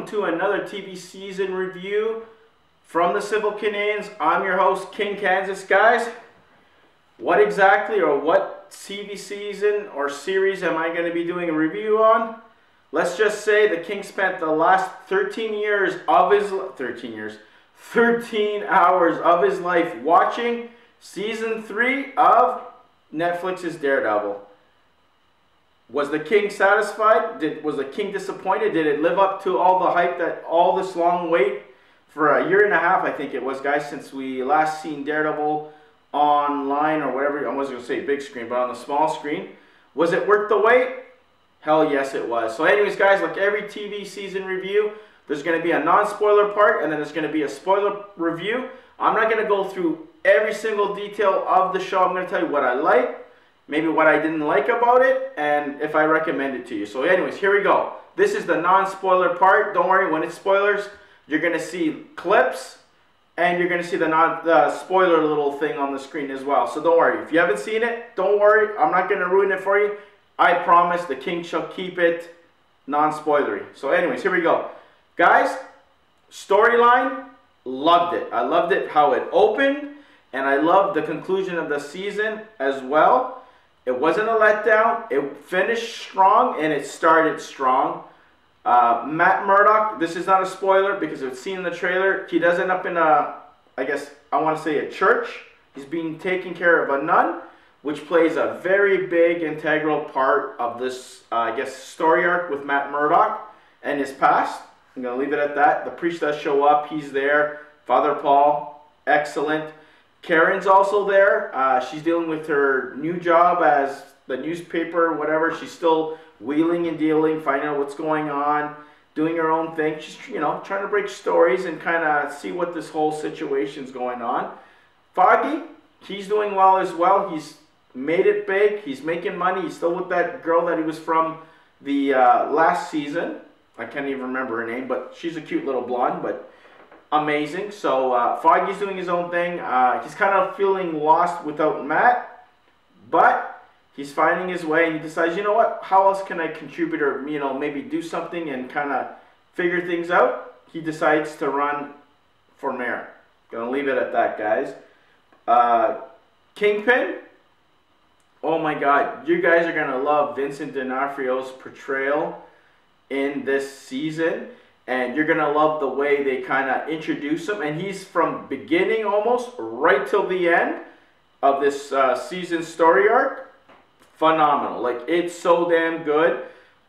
to another TV season review from the Civil Canadians. I'm your host, King Kansas. Guys, what exactly or what TV season or series am I going to be doing a review on? Let's just say the King spent the last 13 hours of his life watching season 3 of Netflix's Daredevil. Was the King satisfied? Was the King disappointed? Did it live up to all the hype that all this long wait for a year and a half, I think it was, guys, since we last seen Daredevil online or whatever. I wasn't going to say big screen, but on the small screen. Was it worth the wait? Hell yes, it was. So anyways, guys, like every TV season review, there's going to be a non-spoiler part, and then there's going to be a spoiler review. I'm not going to go through every single detail of the show. I'm going to tell you what I like, maybe what I didn't like about it, and if I recommend it to you. So anyways, here we go. This is the non-spoiler part. Don't worry, when it's spoilers, you're going to see clips, and you're going to see the spoiler little thing on the screen as well. So don't worry. If you haven't seen it, don't worry. I'm not going to ruin it for you. I promise the King shall keep it non-spoilery. So anyways, here we go. Guys, storyline, loved it. I loved it how it opened, and I loved the conclusion of the season as well. It wasn't a letdown. It finished strong, and it started strong. Matt Murdock, this is not a spoiler because it's seen in the trailer. He does end up in I guess I want to say a church. He's being taken care of a nun, which plays a very big integral part of this, I guess, story arc with Matt Murdock and his past. I'm going to leave it at that. The priest does show up. He's there. Father Paul, excellent. Karen's also there. She's dealing with her new job as the newspaper, whatever. She's still wheeling and dealing, finding out what's going on, doing her own thing. She's, you know, trying to break stories and kind of see what this whole situation's going on. Foggy, he's doing well as well. He's made it big. He's making money. He's still with that girl that he was from the last season. I can't even remember her name, but she's a cute little blonde, but amazing. So Foggy's doing his own thing. He's kind of feeling lost without Matt, but he's finding his way, and he decides, you know what, how else can I contribute or, you know, maybe do something and kind of figure things out? He decides to run for mayor. Gonna leave it at that, guys. Kingpin, oh my God, you guys are gonna love Vincent D'Onofrio's portrayal in this season, and you're gonna love the way they kind of introduce him, and he's from beginning almost right till the end of this season story arc. Phenomenal. Like, it's so damn good.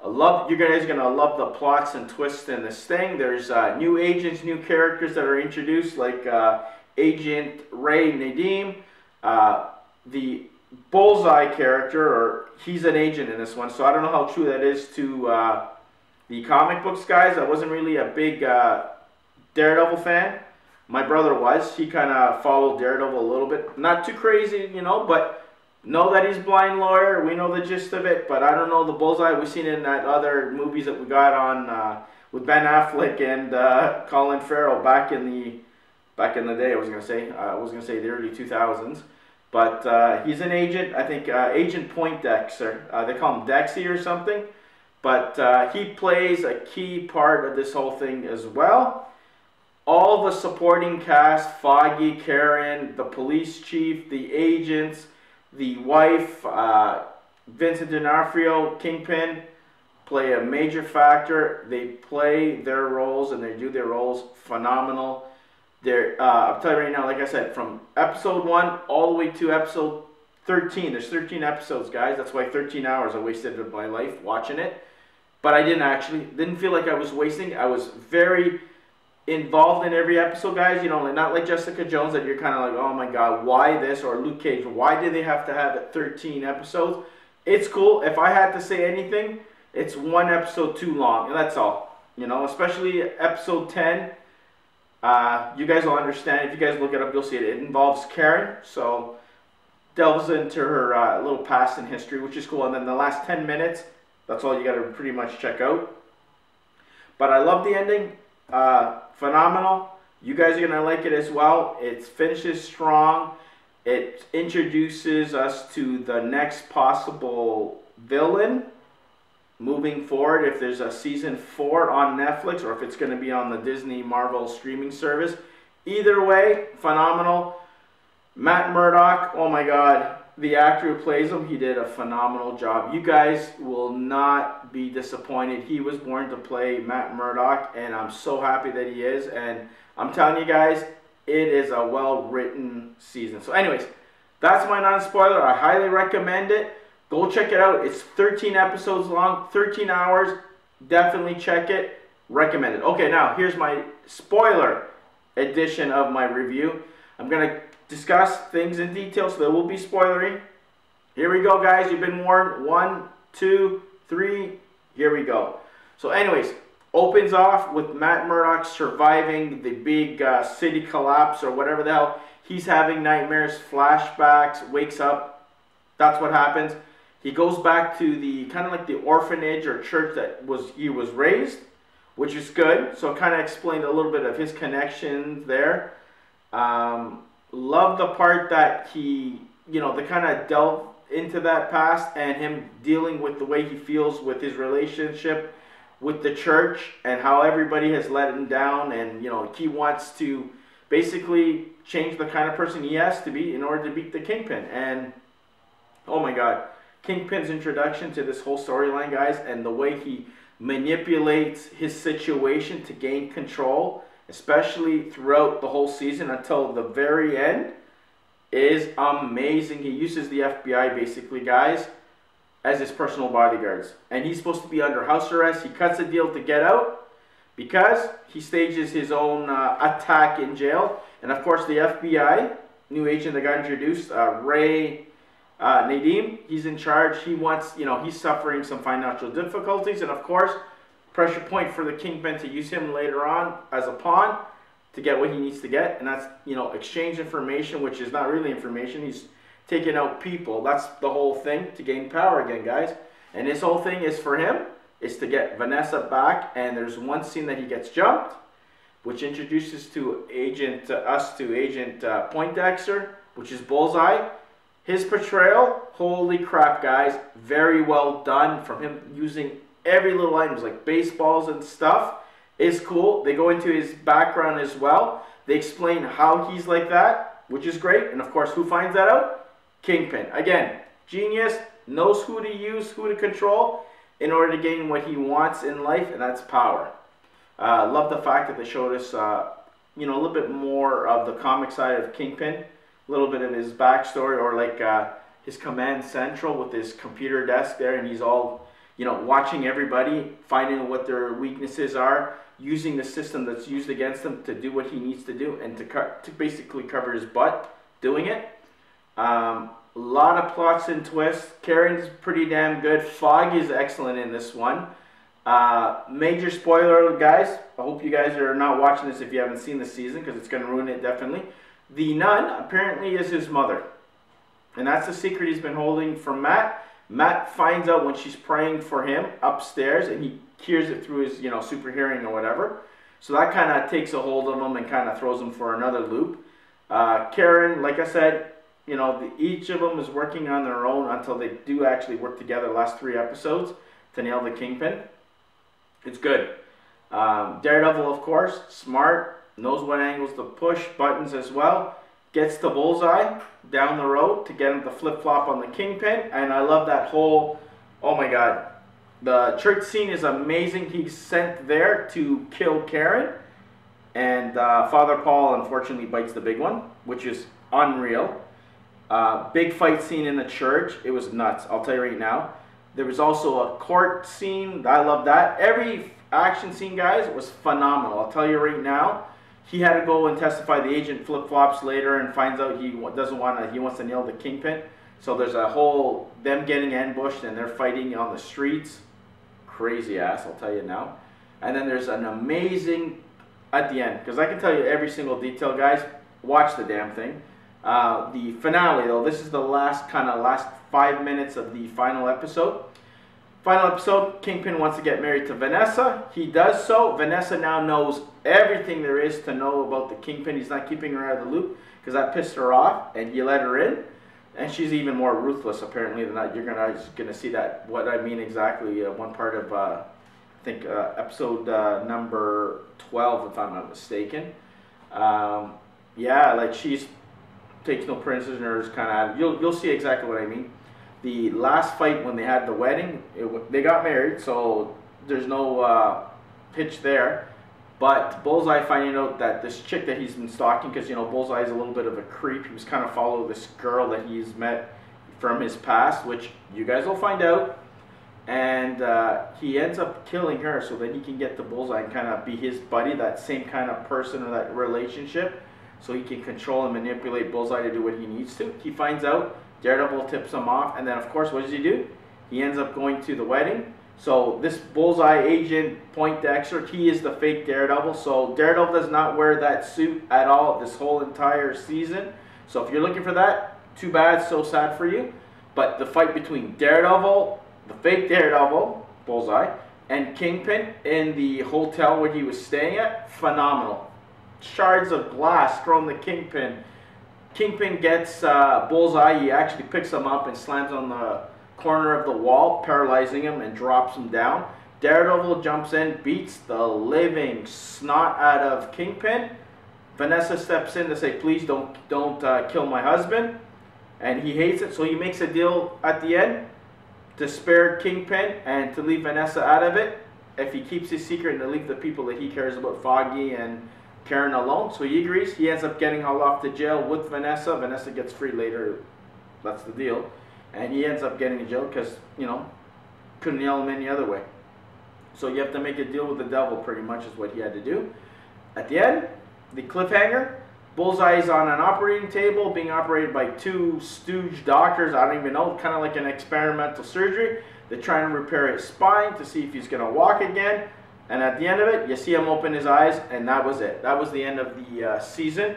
You guys are gonna love the plots and twists in this thing. There's new agents, new characters that are introduced, like Agent Ray Nadeem, the Bullseye character, or he's an agent in this one, so I don't know how true that is to the comic books, guys. I wasn't really a big Daredevil fan. My brother was. He kind of followed Daredevil a little bit. Not too crazy, you know, but know that he's a blind lawyer. We know the gist of it, but I don't know the Bullseye. We've seen it in that other movies that we got on with Ben Affleck and Colin Farrell back in the day. I was gonna say the early 2000s. But he's an agent. I think Agent Poindexter. They call him Dexy or something. But he plays a key part of this whole thing as well. All the supporting cast, Foggy, Karen, the police chief, the agents, the wife, Vincent D'Onofrio, Kingpin, play a major factor. They play their roles and they do their roles phenomenal. I'll tell you right now, like I said, from episode 1 all the way to episode 13. There's 13 episodes, guys. That's why 13 hours I wasted of my life watching it. But I didn't feel like I was wasting. I was very involved in every episode, guys. You know, not like Jessica Jones that you're kind of like, oh my God, why this? Or Luke Cage, why did they have to have it 13 episodes? It's cool. If I had to say anything, it's one episode too long, and that's all. You know, especially episode 10. You guys will understand. If you guys look it up, you'll see it. It involves Karen, so delves into her little past and history, which is cool. And then the last 10 minutes, that's all you got to pretty much check out. But I love the ending. Phenomenal. You guys are going to like it as well. It finishes strong. It introduces us to the next possible villain moving forward, if there's a season 4 on Netflix or if it's going to be on the Disney Marvel streaming service. Either way, phenomenal. Matt Murdock, oh my God, the actor who plays him, he did a phenomenal job. You guys will not be disappointed. He was born to play Matt Murdock, and I'm so happy that he is. And I'm telling you guys, it is a well-written season. So anyways, that's my non-spoiler. I highly recommend it. Go check it out. It's 13 episodes long, 13 hours. Definitely check it. Recommend it. Okay, now here's my spoiler edition of my review. I'm going to discuss things in detail, so there will be spoilery. Here we go, guys. You've been warned. 1, 2, 3. Here we go. So anyways, opens off with Matt Murdock surviving the big city collapse or whatever the hell. He's having nightmares, flashbacks, wakes up. That's what happens. He goes back to the kind of like the orphanage or church that he was raised, which is good. So it kind of explained a little bit of his connections there. Love the part that he, they kind of delve into that past and him dealing with the way he feels with his relationship with the church and how everybody has let him down, and he wants to basically change the kind of person he has to be in order to beat the Kingpin. And oh my God, Kingpin's introduction to this whole storyline, guys, and the way he manipulates his situation to gain control, especially throughout the whole season until the very end, is amazing. He uses the FBI, basically, guys, as his personal bodyguards. And he's supposed to be under house arrest. He cuts a deal to get out because he stages his own attack in jail. And, of course, the FBI, new agent that got introduced, Ray Nadeem, he's in charge. He wants, he's suffering some financial difficulties. And, of course, pressure point for the Kingpin to use him later on as a pawn to get what he needs to get. And that's, exchange information, which is not really information. He's taking out people. That's the whole thing, to gain power again, guys. And this whole thing is for him, is to get Vanessa back. And there's one scene that he gets jumped, which introduces us to Agent Poindexter, which is Bullseye. His portrayal, holy crap, guys, very well done from him using every little items like baseballs and stuff. Is cool. They go into his background as well. They explain how he's like that, which is great. And of course, who finds that out? Kingpin. Again, genius, knows who to use, who to control in order to gain what he wants in life, and that's power. Love the fact that they showed us, a little bit more of the comic side of Kingpin, a little bit of his backstory, or like his command central with his computer desk there, and he's all, watching everybody, finding what their weaknesses are, using the system that's used against him to do what he needs to do, and to basically cover his butt doing it. A lot of plots and twists. Karen's pretty damn good. Foggy is excellent in this one. Major spoiler, guys. I hope you guys are not watching this if you haven't seen the season, because it's going to ruin it, definitely. The nun apparently is his mother. And that's the secret he's been holding from Matt. Matt finds out when she's praying for him upstairs, and he hears it through his, super hearing or whatever. So that kind of takes a hold of him and kind of throws him for another loop. Karen, like I said, each of them is working on their own until they do actually work together the last 3 episodes to nail the Kingpin. It's good. Daredevil, of course, smart, knows what angles to push, buttons as well. Gets the Bullseye down the road to get him to flip-flop on the Kingpin. And I love that whole, oh my God. The church scene is amazing. He's sent there to kill Karen. And Father Paul, unfortunately, bites the big one, which is unreal. Big fight scene in the church. It was nuts, I'll tell you right now. There was also a court scene. I love that. Every action scene, guys, was phenomenal. I'll tell you right now. He had to go and testify. The agent flip-flops later and finds out he wants to nail the Kingpin. So there's a whole, them getting ambushed and they're fighting on the streets. Crazy ass, I'll tell you now. And then there's an amazing, at the end, because I can tell you every single detail, guys. Watch the damn thing. The finale, though, this is the last 5 minutes of the final episode. Final episode, Kingpin wants to get married to Vanessa. He does so. Vanessa now knows everything there is to know about the Kingpin. He's not keeping her out of the loop because that pissed her off, and he let her in. And she's even more ruthless apparently than that. You're gonna see that, what I mean exactly. One part of I think episode number 12, if I'm not mistaken. Yeah, like she's takes no prisoners, kind of. You'll see exactly what I mean. The last fight when they had the wedding, they got married, so there's no pitch there. But Bullseye finding out that this chick that he's been stalking, because Bullseye is a little bit of a creep. He was kind of follow this girl that he's met from his past, which you guys will find out. And he ends up killing her so that he can get to Bullseye and kind of be his buddy, that same kind of person or that relationship, so he can control and manipulate Bullseye to do what he needs to. He finds out, Daredevil tips him off, and then of course, what does he do? He ends up going to the wedding. So this Bullseye agent, Poindexter, he is the fake Daredevil. So Daredevil does not wear that suit at all this whole entire season. So if you're looking for that, too bad, so sad for you. But the fight between Daredevil, the fake Daredevil, Bullseye, and Kingpin in the hotel where he was staying at, phenomenal. Shards of glass thrown the Kingpin. Kingpin gets Bullseye. He actually picks him up and slams on the corner of the wall, paralyzing him, and drops him down. Daredevil jumps in, beats the living snot out of Kingpin. Vanessa steps in to say, please don't kill my husband. And he hates it, so he makes a deal at the end to spare Kingpin and to leave Vanessa out of it if he keeps his secret, and to leave the people that he cares about, Foggy and Karen, alone. So he agrees. He ends up getting hauled off to jail with Vanessa. Vanessa gets free later. That's the deal. And he ends up getting in jail because, couldn't nail him any other way. So you have to make a deal with the devil, pretty much, is what he had to do. At the end, the cliffhanger, Bullseye is on an operating table being operated by two stooge doctors. I don't even know, kind of like an experimental surgery. They're trying to repair his spine to see if he's going to walk again. And at the end of it, you see him open his eyes, and that was it. That was the end of the season.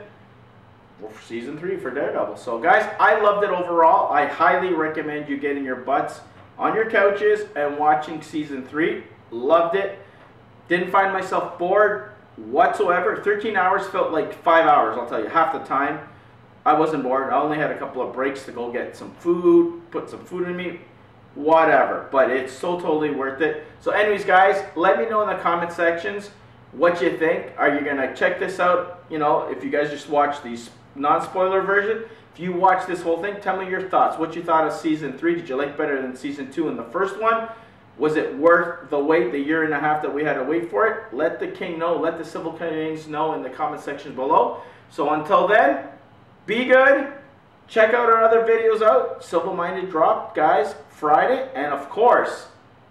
Well, for season 3 for Daredevil. So guys, I loved it overall. I highly recommend you getting your butts on your couches and watching season 3. Loved it. Didn't find myself bored whatsoever. 13 hours felt like 5 hours, I'll tell you. Half the time, I wasn't bored. I only had a couple of breaks to go get some food, put some food in me, whatever. But it's so totally worth it. So anyways, guys, let me know in the comment sections what you think. Are you going to check this out? If you guys just watch these non-spoiler version. If you watch this whole thing, tell me your thoughts. What you thought of season 3. Did you like better than season 2 and the first one? Was it worth the wait, the year and a half that we had to wait for it? Let the king know. Let the civil Canadians know in the comment section below. So until then, be good. Check out our other videos out. Civil Minded dropped, guys, Friday. And of course,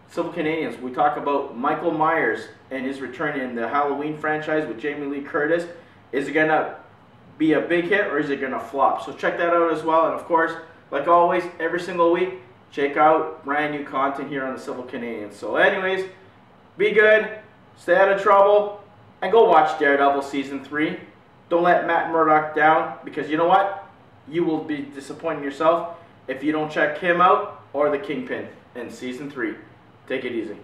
Civil Canadians, we talk about Michael Myers and his return in the Halloween franchise with Jamie Lee Curtis. Is it going to be a big hit, or is it going to flop? So check that out as well. And of course, like always, every single week, check out brand new content here on the Civil Canadians. So anyways, be good, stay out of trouble, and go watch Daredevil season 3. Don't let Matt Murdock down, because you know what? You will be disappointing yourself if you don't check him out or the Kingpin in season 3. Take it easy.